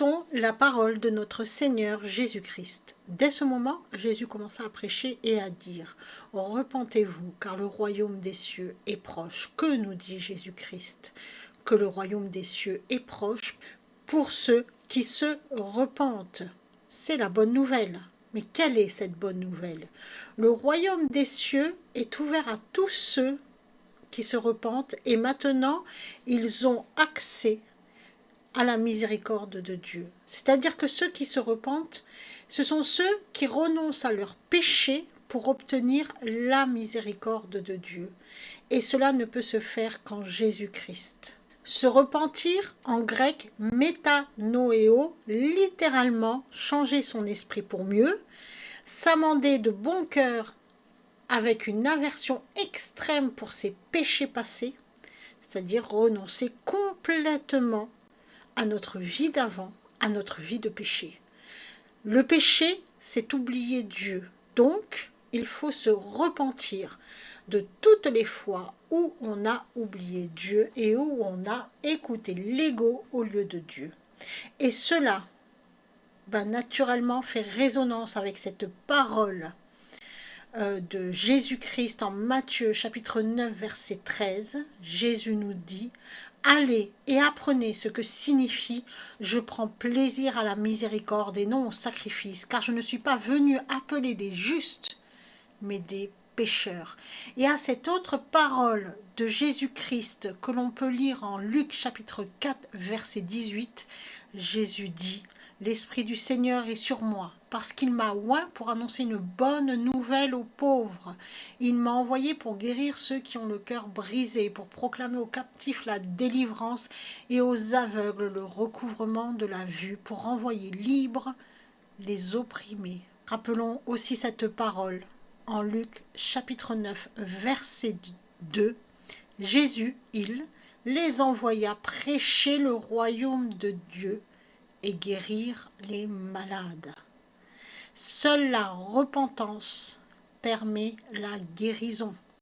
Écoutons la parole de notre Seigneur Jésus-Christ. Dès ce moment, Jésus commença à prêcher et à dire « Repentez-vous, car le royaume des cieux est proche. » Que nous dit Jésus-Christ? Que le royaume des cieux est proche pour ceux qui se repentent. C'est la bonne nouvelle. Mais quelle est cette bonne nouvelle? Le royaume des cieux est ouvert à tous ceux qui se repentent et maintenant ils ont accès à la miséricorde de Dieu. C'est-à-dire que ceux qui se repentent, ce sont ceux qui renoncent à leurs péchés pour obtenir la miséricorde de Dieu. Et cela ne peut se faire qu'en Jésus-Christ. Se repentir, en grec, métanoéo, littéralement changer son esprit pour mieux, s'amender de bon cœur avec une aversion extrême pour ses péchés passés, c'est-à-dire renoncer complètement à notre vie d'avant, à notre vie de péché. Le péché, c'est oublier Dieu. Donc, il faut se repentir de toutes les fois où on a oublié Dieu et où on a écouté l'ego au lieu de Dieu. Et cela va naturellement faire résonance avec cette parole de Jésus-Christ en Matthieu chapitre 9 verset 13. Jésus nous dit « Allez et apprenez ce que signifie « Je prends plaisir à la miséricorde et non au sacrifice, car je ne suis pas venu appeler des justes, mais des pécheurs. » Et à cette autre parole de Jésus-Christ que l'on peut lire en Luc chapitre 4 verset 18, Jésus dit « L'Esprit du Seigneur est sur moi, parce qu'il m'a oint pour annoncer une bonne nouvelle aux pauvres. Il m'a envoyé pour guérir ceux qui ont le cœur brisé, pour proclamer aux captifs la délivrance et aux aveugles le recouvrement de la vue, pour renvoyer libres les opprimés. » Rappelons aussi cette parole en Luc chapitre 9 verset 2. Jésus, il les envoya prêcher le royaume de Dieu et guérir les malades. Seule la repentance permet la guérison.